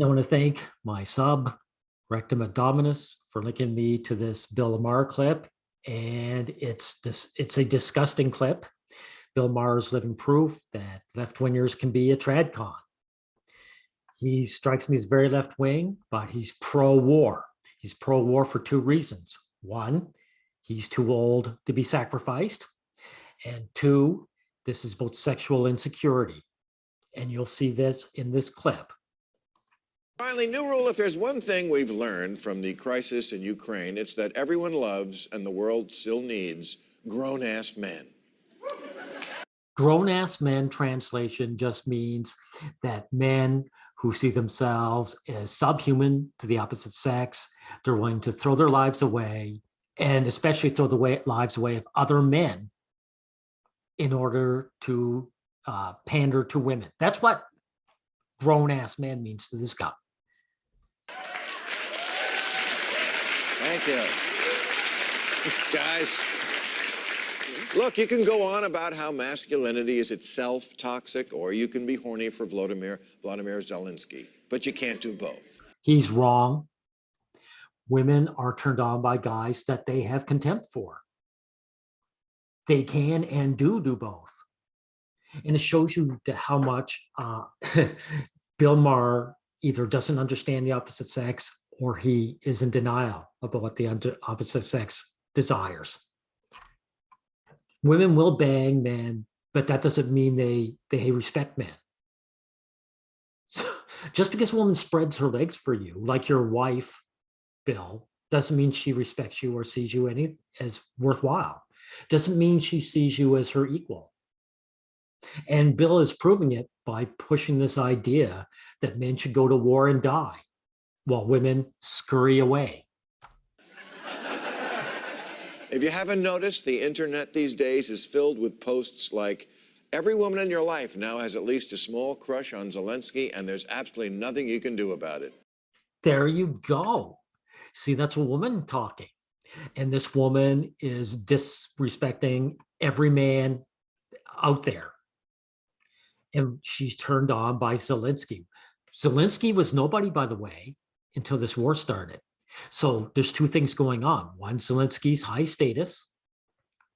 I want to thank my sub, Rectum Abdominis, for linking me to this Bill Maher clip. And it's a disgusting clip. Bill Maher is living proof that left wingers can be a tradcon. He strikes me as very left wing, but he's pro war. He's pro war for two reasons. One, he's too old to be sacrificed. And two, this is about sexual insecurity. And you'll see this in this clip. Finally, new rule, if there's one thing we've learned from the crisis in Ukraine, it's that everyone loves and the world still needs grown-ass men. Grown-ass men translation just means that men who see themselves as subhuman to the opposite sex, they're willing to throw their lives away, and especially throw the lives away of other men in order to pander to women. That's what grown-ass man means to this guy. Thank you. Guys, look, you can go on about how masculinity is itself toxic, or you can be horny for Vladimir Zelensky, but you can't do both. He's wrong. Women are turned on by guys that they have contempt for. They can and do both. And it shows you how much Bill Maher either doesn't understand the opposite sex or he is in denial about what the opposite sex desires. Women will bang men, but that doesn't mean they respect men. So just because a woman spreads her legs for you, like your wife, Bill, doesn't mean she respects you or sees you as worthwhile. Doesn't mean she sees you as her equal. And Bill is proving it by pushing this idea that men should go to war and die while women scurry away. If you haven't noticed, the internet these days is filled with posts like, every woman in your life now has at least a small crush on Zelensky, and there's absolutely nothing you can do about it. There you go. See, that's a woman talking. And this woman is disrespecting every man out there. And she's turned on by Zelensky. Zelensky was nobody, by the way, until this war started. So there's two things going on. One, Zelensky's high status,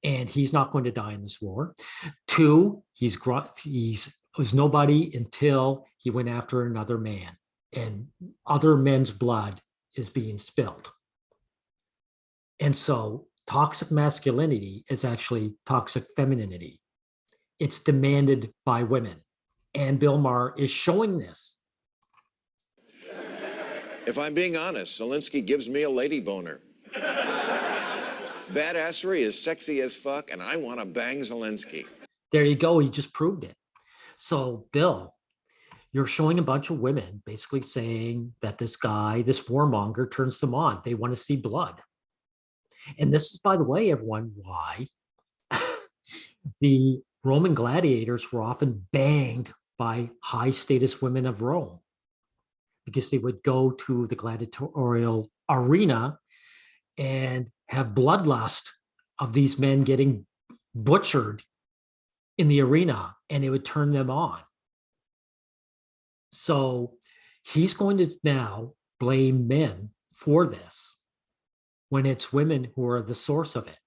and he's not going to die in this war. Two, he was nobody until he went after another man, and other men's blood is being spilled. And so toxic masculinity is actually toxic femininity. It's demanded by women. And Bill Maher is showing this. If I'm being honest, Zelensky gives me a lady boner. Badassery is sexy as fuck, and I want to bang Zelensky. There you go. He just proved it. So, Bill, you're showing a bunch of women basically saying that this guy, this warmonger, turns them on. They want to see blood. And this is, by the way, everyone, why the Roman gladiators were often banged by high status women of Rome, because they would go to the gladiatorial arena and have bloodlust of these men getting butchered in the arena, and it would turn them on. So he's going to now blame men for this when it's women who are the source of it.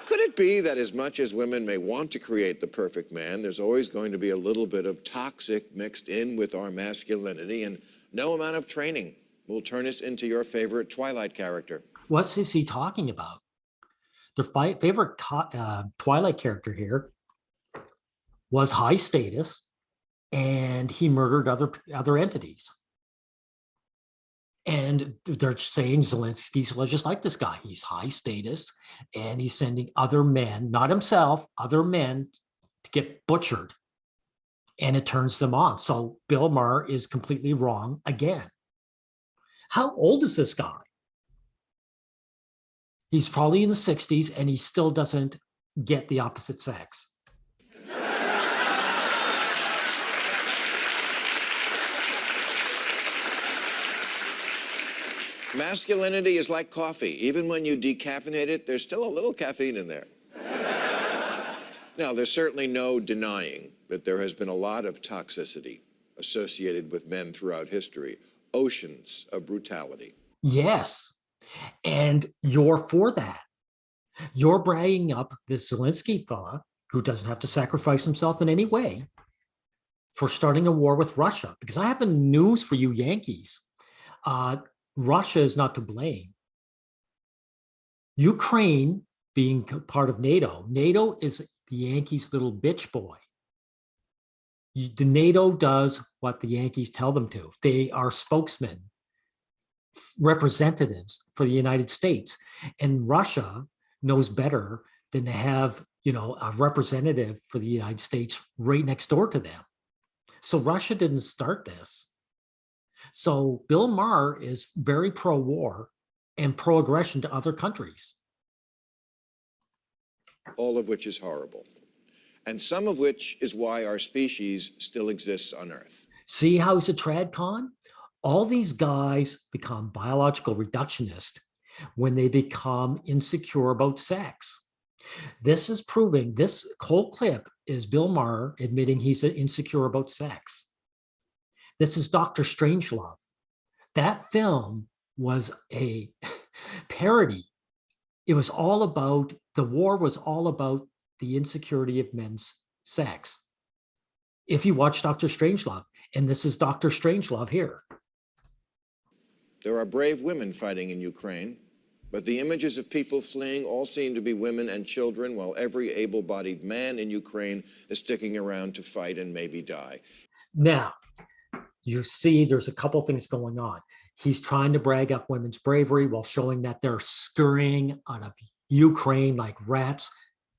Could it be that as much as women may want to create the perfect man, there's always going to be a little bit of toxic mixed in with our masculinity, and no amount of training will turn us into your favorite Twilight character? What is he talking about? The favorite Twilight character here was high status, and he murdered other entities. And they're saying Zelensky's just like this guy. He's high status, and he's sending other men, not himself, other men to get butchered. And it turns them on. So Bill Maher is completely wrong again. How old is this guy? He's probably in the 60s, and he still doesn't get the opposite sex. Masculinity is like coffee. Even when you decaffeinate it, there's still a little caffeine in there. Now, there's certainly no denying that there has been a lot of toxicity associated with men throughout history, oceans of brutality. Yes. And you're for that. You're bragging up this Zelensky fella who doesn't have to sacrifice himself in any way for starting a war with Russia. Because I have a news for you Yankees. Russia is not to blame. Ukraine being part of NATO, NATO is the Yankees' little bitch boy. The NATO does what the Yankees tell them to. They are spokesmen, representatives for the United States. And Russia knows better than to have, a representative for the United States right next door to them. So Russia didn't start this. So Bill Maher is very pro-war and pro-aggression to other countries. All of which is horrible, and some of which is why our species still exists on Earth. See how he's a trad con? All these guys become biological reductionists when they become insecure about sex. This is proving, this whole clip is Bill Maher admitting he's insecure about sex. This is Dr. Strangelove. That film was a parody. It was all about, the war was all about the insecurity of men's sex. If you watch Dr. Strangelove, and this is Dr. Strangelove here. There are brave women fighting in Ukraine, but the images of people fleeing all seem to be women and children, while every able-bodied man in Ukraine is sticking around to fight and maybe die. Now, you see there's a couple things going on. He's trying to brag up women's bravery while showing that they're scurrying out of Ukraine like rats,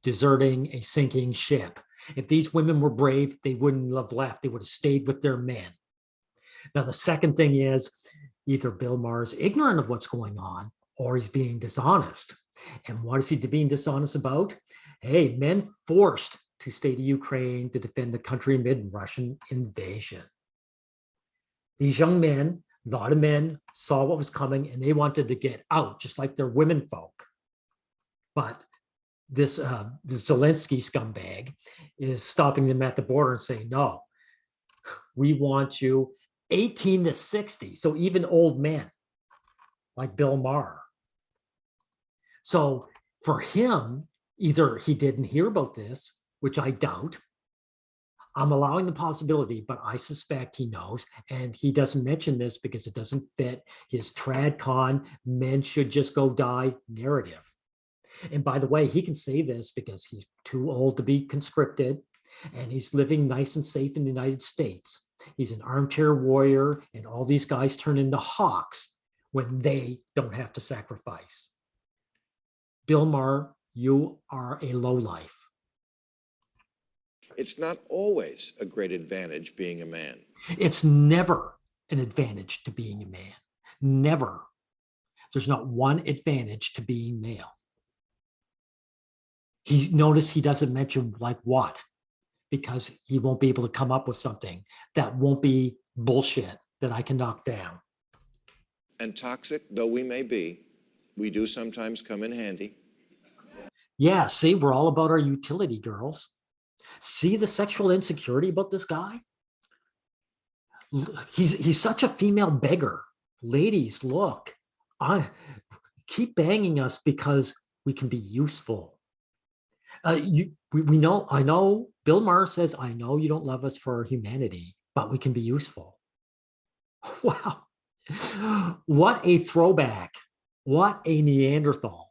deserting a sinking ship. If these women were brave, they wouldn't have left. They would have stayed with their men. Now, the second thing is either Bill Maher's ignorant of what's going on or he's being dishonest. And what is he being dishonest about? Hey, men forced to stay to Ukraine to defend the country amid Russian invasion. These young men, a lot of men, saw what was coming and they wanted to get out, just like their women folk. But this Zelensky scumbag is stopping them at the border and saying, no, we want you 18 to 60. So even old men like Bill Maher. So for him, either he didn't hear about this, which I doubt. I'm allowing the possibility, but I suspect he knows, and he doesn't mention this because it doesn't fit his trad con, men should just go die narrative. And by the way, he can say this because he's too old to be conscripted, and he's living nice and safe in the United States. He's an armchair warrior, and all these guys turn into hawks when they don't have to sacrifice. Bill Maher, you are a lowlife. It's not always a great advantage being a man. It's never an advantage to being a man. Never. There's not one advantage to being male. Notice he doesn't mention like what, because he won't be able to come up with something that won't be bullshit that I can knock down. And toxic though we may be, we do sometimes come in handy. Yeah, see, we're all about our utility, girls. See the sexual insecurity about this guy? He's such a female beggar. Ladies, look, keep banging us because we can be useful. We know, I know, Bill Maher says, I know you don't love us for our humanity, but we can be useful. Wow. What a throwback. What a Neanderthal.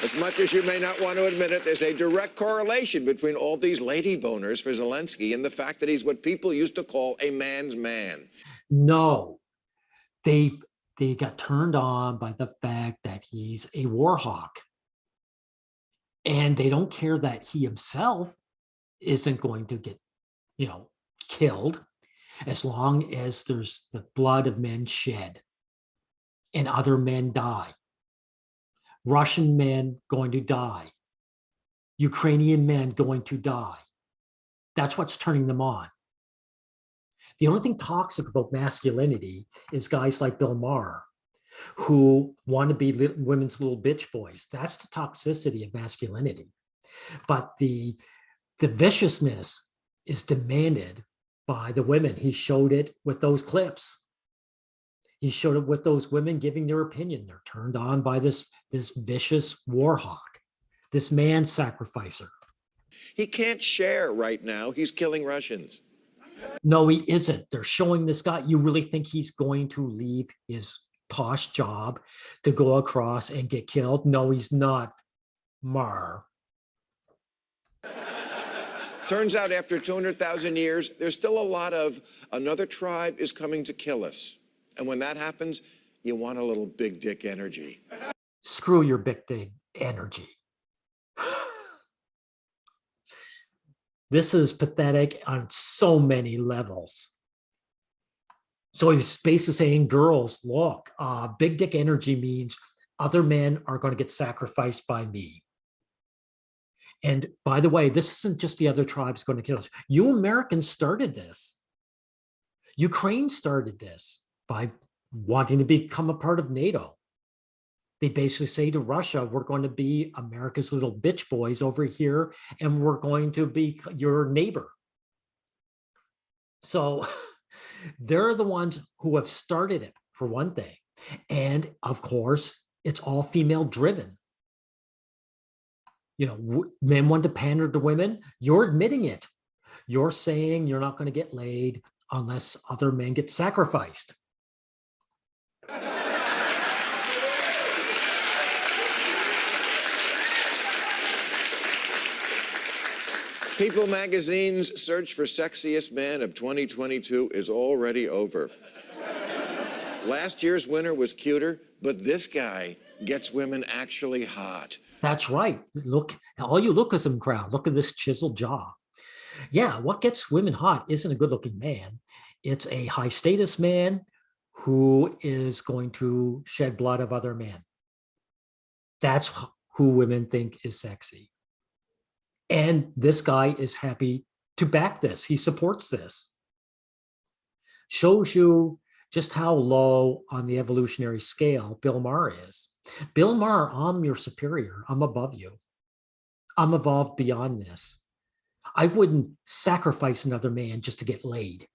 As much as you may not want to admit it, there's a direct correlation between all these lady boners for Zelensky and the fact that he's what people used to call a man's man. No, they got turned on by the fact that he's a war hawk. And they don't care that he himself isn't going to get, killed, as long as there's the blood of men shed and other men die. Russian men going to die. Ukrainian men going to die. That's what's turning them on. The only thing toxic about masculinity is guys like Bill Maher, who want to be women's little bitch boys. That's the toxicity of masculinity. But the viciousness is demanded by the women. He showed it with those clips. He showed it with those women giving their opinion. They're turned on by this vicious war hawk, this man sacrificer. He can't share right now. He's killing Russians. No, he isn't. They're showing this guy. You really think he's going to leave his posh job to go across and get killed? No, he's not. Maher. Turns out after 200,000 years, there's still a lot of another tribe is coming to kill us. And when that happens, you want a little big dick energy. Screw your big dick energy. This is pathetic on so many levels. So he's basically saying, girls, look, big dick energy means other men are going to get sacrificed by me. And by the way, this isn't just the other tribes going to kill us. You Americans started this. Ukraine started this by wanting to become a part of NATO. They basically say to Russia, we're going to be America's little bitch boys over here, and we're going to be your neighbor. So they're the ones who have started it, for one thing. And of course, it's all female driven. You know, men want to pander to women. You're admitting it. You're saying you're not going to get laid unless other men get sacrificed. People magazine's search for sexiest man of 2022 is already over. Last year's winner was cuter, but this guy gets women actually hot. That's right. Look, all you Lookism crowd, look at this chiseled jaw. Yeah, what gets women hot isn't a good looking man. It's a high status man who is going to shed blood of other men. That's who women think is sexy. And this guy is happy to back this. He supports this. Shows you just how low on the evolutionary scale Bill Maher is. Bill Maher, I'm your superior. I'm above you. I'm evolved beyond this. I wouldn't sacrifice another man just to get laid.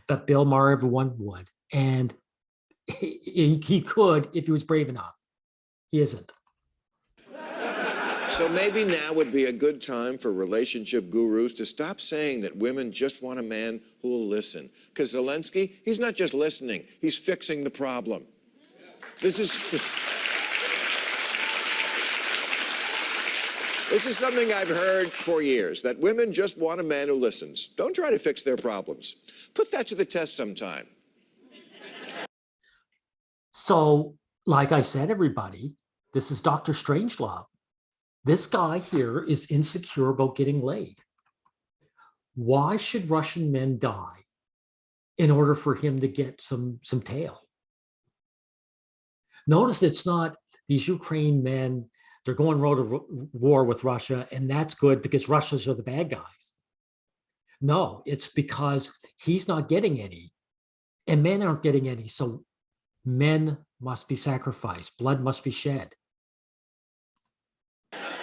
But Bill Maher, everyone would. And he could if he was brave enough. He isn't. So maybe now would be a good time for relationship gurus to stop saying that women just want a man who will listen. Because Zelensky, he's not just listening, he's fixing the problem. This is something I've heard for years, that women just want a man who listens. Don't try to fix their problems. Put that to the test sometime. So, like I said, everybody, this is Dr. Strangelove. This guy here is insecure about getting laid. Why should Russian men die in order for him to get some tail? Notice it's not these Ukraine men, they're going to war with Russia, and that's good because Russians are the bad guys. No, it's because he's not getting any, and men aren't getting any, so men must be sacrificed, blood must be shed.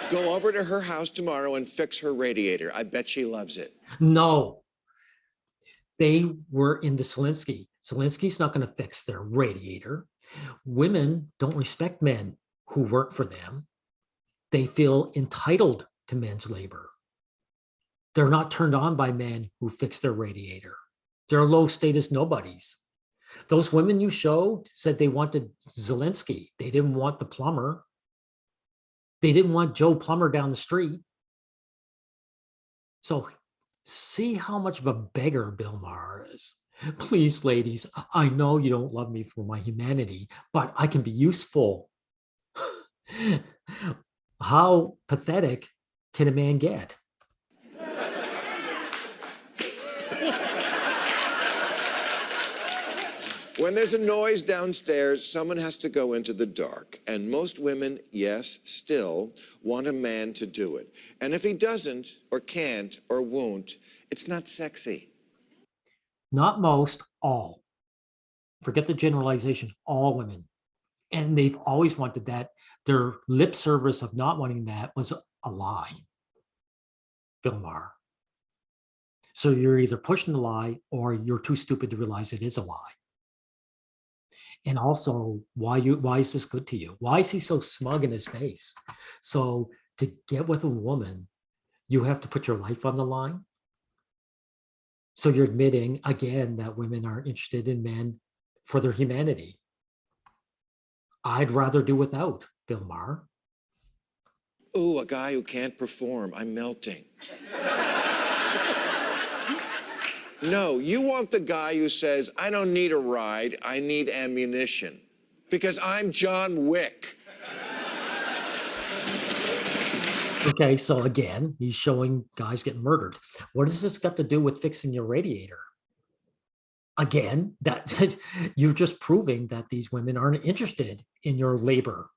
Go over to her house tomorrow and fix her radiator. I bet she loves it. No, they were into Zelensky. Zelensky's not going to fix their radiator. Women don't respect men who work for them. They feel entitled to men's labor. They're not turned on by men who fix their radiator. They're low status nobodies. Those women you showed said they wanted Zelensky. They didn't want the plumber. They didn't want Joe Plumber down the street. So see how much of a beggar Bill Maher is. Please, ladies, I know you don't love me for my humanity, but I can be useful. How pathetic can a man get? When there's a noise downstairs, someone has to go into the dark. And most women, yes, still want a man to do it. And if he doesn't, or can't, or won't, it's not sexy. Not most, all. Forget the generalization, all women. And they've always wanted that. Their lip service of not wanting that was a lie, Bill Maher. So you're either pushing the lie or you're too stupid to realize it is a lie. And also, why is this good to you? Why is he so smug in his face? So to get with a woman, you have to put your life on the line. So you're admitting again that women aren't interested in men for their humanity. I'd rather do without Bill Maher. Ooh, a guy who can't perform. I'm melting. No, you want the guy who says, I don't need a ride, I need ammunition. Because I'm John Wick. Okay, so again, he's showing guys getting murdered. What does this got to do with fixing your radiator? Again, that you're just proving that these women aren't interested in your labor,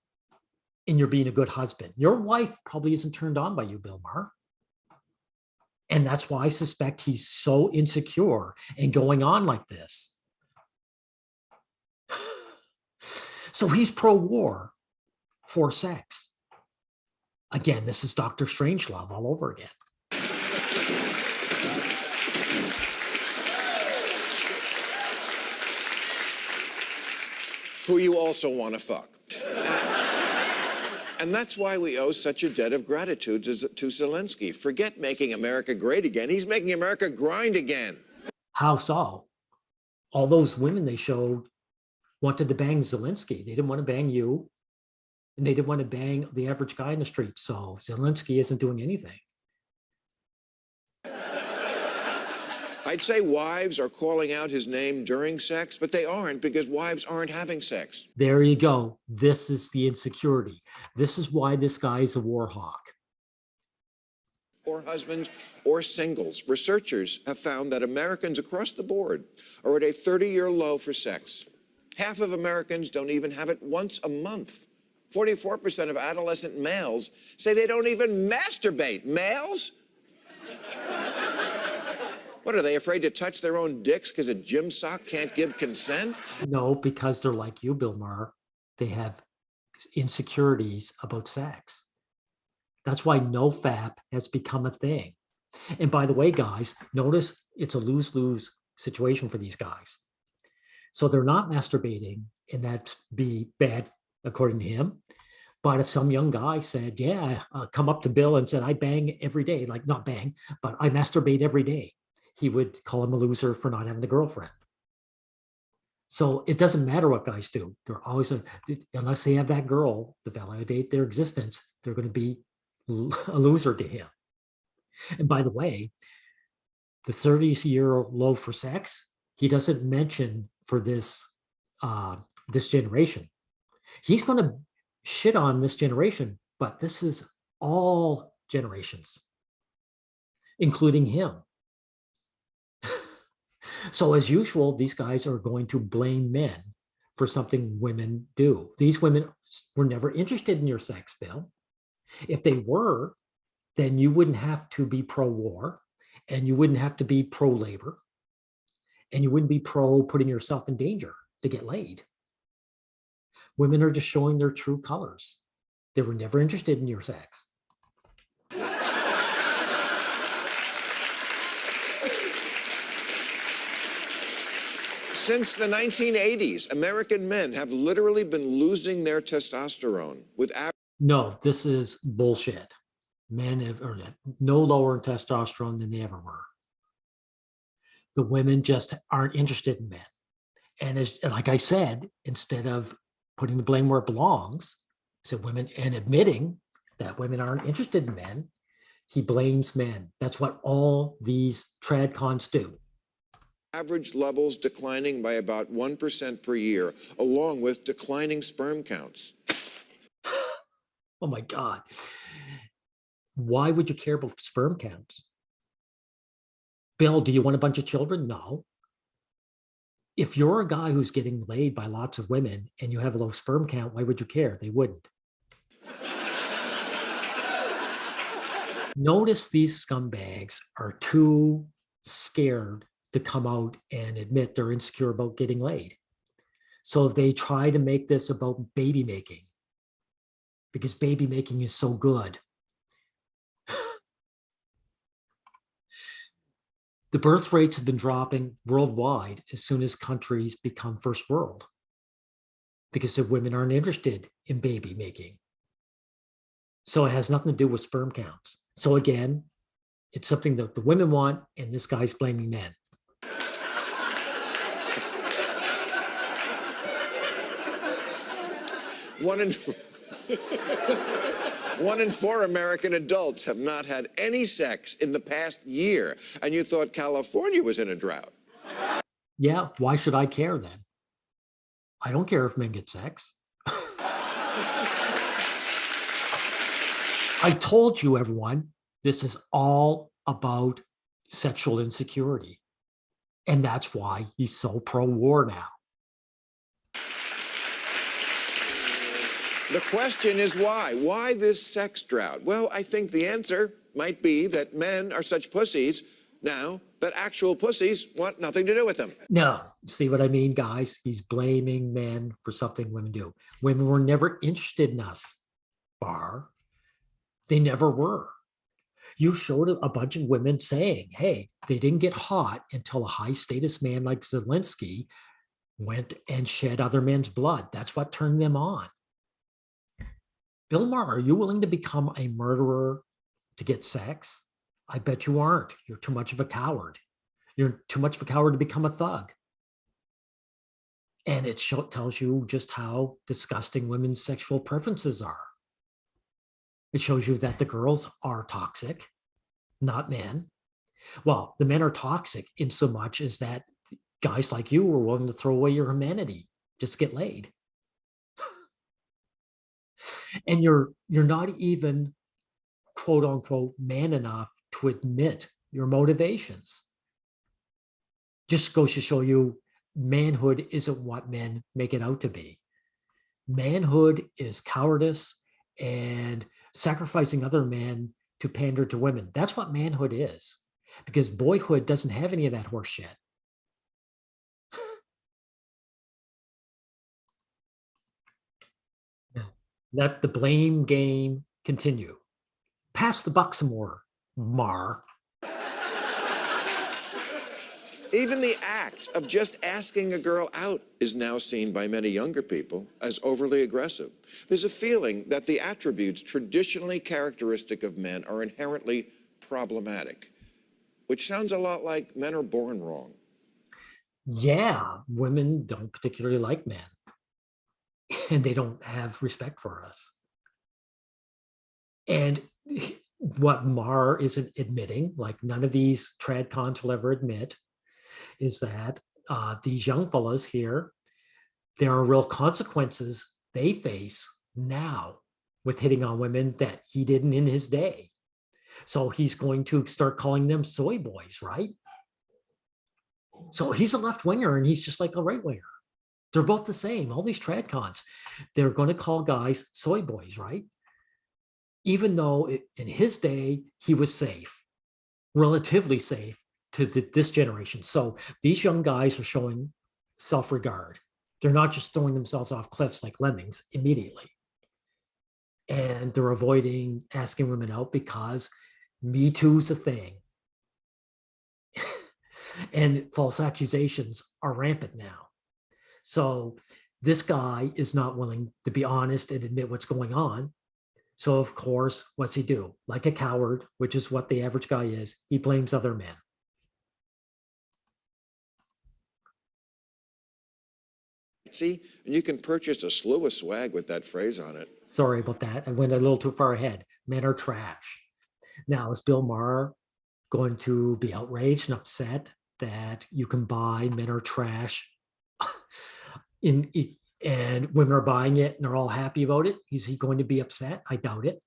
in your being a good husband. Your wife probably isn't turned on by you, Bill Maher. And that's why I suspect he's so insecure and going on like this. So he's pro-war for sex. Again, this is Dr. Strangelove all over again. Who you also want to fuck. And that's why we owe such a debt of gratitude to Zelensky. Forget making America great again. He's making America grind again. How so? All those women they showed wanted to bang Zelensky. They didn't want to bang you. And they didn't want to bang the average guy in the street. So Zelensky isn't doing anything. I'd say wives are calling out his name during sex, but they aren't because wives aren't having sex. There you go. This is the insecurity. This is why this guy is a war hawk. Or husbands or singles. Researchers have found that Americans across the board are at a 30-year low for sex. Half of Americans don't even have it once a month. 44% of adolescent males say they don't even masturbate. Males? What, are they afraid to touch their own dicks because a gym sock can't give consent? No, because they're like you, Bill Maher. They have insecurities about sex. That's why NoFap has become a thing. And by the way, guys, notice it's a lose-lose situation for these guys. So they're not masturbating, and that'd be bad according to him. But if some young guy said, yeah, come up to Bill and said, I bang every day, like not bang, but I masturbate every day, he would call him a loser for not having a girlfriend. So it doesn't matter what guys do. They're always, unless they have that girl to validate their existence, they're going to be a loser to him. And by the way, the 30-year low for sex, he doesn't mention for this this generation. He's going to shit on this generation, but this is all generations, including him. So as usual, these guys are going to blame men for something women do. These women were never interested in your sex, Bill. If they were, then you wouldn't have to be pro-war, and you wouldn't have to be pro-labor, and you wouldn't be pro putting yourself in danger to get laid. Women are just showing their true colors. They were never interested in your sex. Since the 1980s, American men have literally been losing their testosterone with No, this is bullshit. Men have no lower in testosterone than they ever were. The women just aren't interested in men. And as like I said, instead of putting the blame where it belongs, so women, and admitting that women aren't interested in men, he blames men. That's what all these trad cons do. average levels declining by about 1% per year, along with declining sperm counts. Oh my God. Why would you care about sperm counts? Bill, do you want a bunch of children? No. If you're a guy who's getting laid by lots of women and you have a low sperm count, why would you care? They wouldn't. Notice these scumbags are too scared to come out and admit they're insecure about getting laid. So they try to make this about baby making because baby making is so good. The birth rates have been dropping worldwide as soon as countries become first world because the women aren't interested in baby making. So it has nothing to do with sperm counts. So again, it's something that the women want, and this guy's blaming men. One in, one in 4 American adults have not had any sex in the past year, and you thought California was in a drought. Yeah, why should I care then? I don't care if men get sex. I told you, everyone, this is all about sexual insecurity. And that's why he's so pro-war now. The question is why? Why this sex drought? Well, I think the answer might be that men are such pussies now that actual pussies want nothing to do with them. No, see what I mean, guys? He's blaming men for something women do. Women were never interested in us, Bar. They never were. You showed a bunch of women saying, hey, they didn't get hot until a high status man like Zelensky went and shed other men's blood. That's what turned them on. Bill Maher, are you willing to become a murderer to get sex? I bet you aren't. You're too much of a coward. You're too much of a coward to become a thug. And it tells you just how disgusting women's sexual preferences are. It shows you that the girls are toxic, not men. Well, the men are toxic in so much as that guys like you are willing to throw away your humanity just to get laid. And you're not even quote unquote man enough to admit your motivations. Just goes to show you manhood isn't what men make it out to be. Manhood is cowardice and sacrificing other men to pander to women. That's what manhood is, because boyhood doesn't have any of that horse shit. Let the blame game continue. Pass the buck some more, Mar. Even the act of just asking a girl out is now seen by many younger people as overly aggressive. There's a feeling that the attributes traditionally characteristic of men are inherently problematic, which sounds a lot like men are born wrong. Yeah, women don't particularly like men, and they don't have respect for us. And what Mar isn't admitting, like none of these trad cons will ever admit, is that these young fellas here, there are real consequences they face now with hitting on women that he didn't in his day. So he's going to start calling them soy boys, right? So he's a left winger and he's just like a right winger. They're both the same. All these trad cons, they're going to call guys soy boys, right? Even though in his day, he was safe, relatively safe to this generation. So these young guys are showing self-regard. They're not just throwing themselves off cliffs like lemmings immediately. And they're avoiding asking women out because Me Too's a thing. And false accusations are rampant now. So this guy is not willing to be honest and admit what's going on. So of course, what's he do? Like a coward, which is what the average guy is, he blames other men. See, and you can purchase a slew of swag with that phrase on it. Sorry about that. I went a little too far ahead. Men are trash. Now, is Bill Maher going to be outraged and upset that you can buy Men Are Trash and women are buying it and they're all happy about it? Is he going to be upset? I doubt it.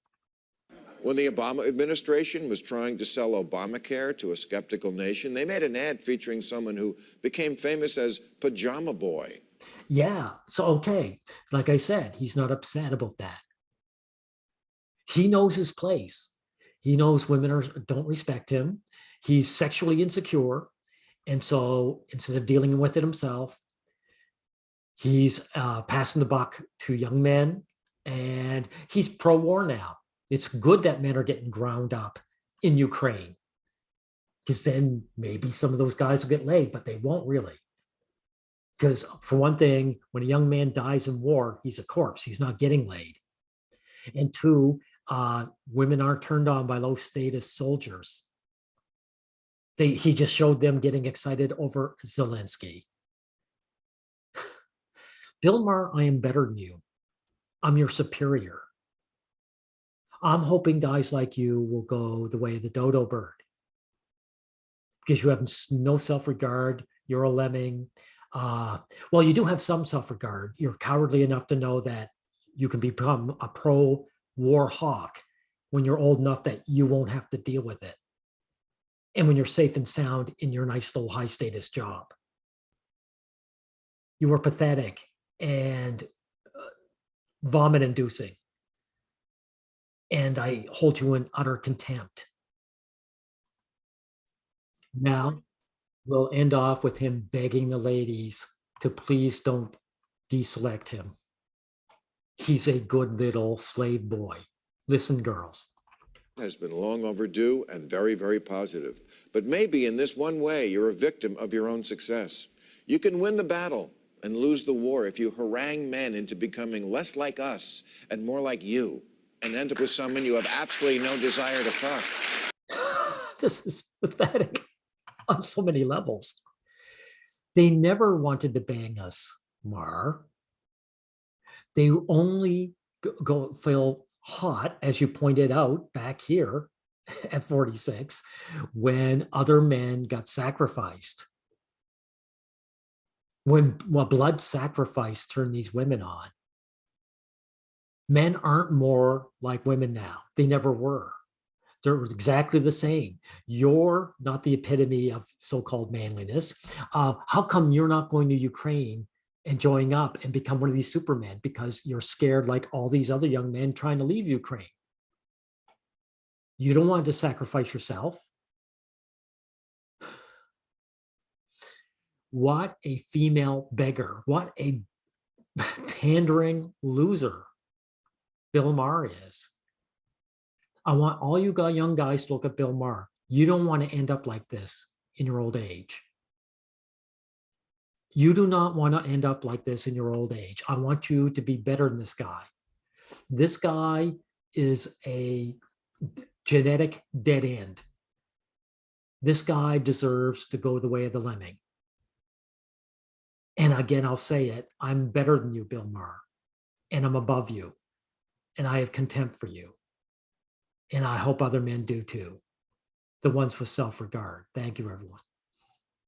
When the Obama administration was trying to sell Obamacare to a skeptical nation, they made an ad featuring someone who became famous as Pajama Boy. Yeah, so okay, like I said, he's not upset about that. He knows his place. He knows women don't respect him. He's sexually insecure. And so instead of dealing with it himself, He's passing the buck to young men, and he's pro-war now. It's good that men are getting ground up in Ukraine, because then maybe some of those guys will get laid, but they won't really. Because for one thing, when a young man dies in war, he's a corpse. He's not getting laid. And two, women aren't turned on by low status soldiers. He just showed them getting excited over Zelensky. Bill Maher, I am better than you. I'm your superior. I'm hoping guys like you will go the way of the dodo bird, because you have no self-regard. You're a lemming. Well, you do have some self-regard. You're cowardly enough to know that you can become a pro-war hawk when you're old enough that you won't have to deal with it, and when you're safe and sound in your nice little high-status job. You are pathetic and vomit-inducing, and I hold you in utter contempt. Now, we'll end off with him begging the ladies to please don't deselect him. He's a good little slave boy. Listen, girls. Has been long overdue and very, very positive. But maybe in this one way, you're a victim of your own success. You can win the battle and lose the war if you harangue men into becoming less like us and more like you, and end up with someone you have absolutely no desire to fuck. This is pathetic on so many levels. They never wanted to bang us, Maher. They only go feel hot, as you pointed out back here at 46, when other men got sacrificed. When blood sacrifice turned these women on. Men aren't more like women now. They never were. They're exactly the same. You're not the epitome of so-called manliness. How come you're not going to Ukraine and joining up and become one of these supermen? Because you're scared like all these other young men trying to leave Ukraine. You don't want to sacrifice yourself. What a female beggar. What a pandering loser Bill Maher is. I want all you young guys to look at Bill Maher. You don't want to end up like this in your old age. You do not want to end up like this in your old age. I want you to be better than this guy. This guy is a genetic dead end. This guy deserves to go the way of the lemming. And again, I'll say it, I'm better than you, Bill Maher, and I'm above you, and I have contempt for you. And I hope other men do too, the ones with self-regard. Thank you, everyone.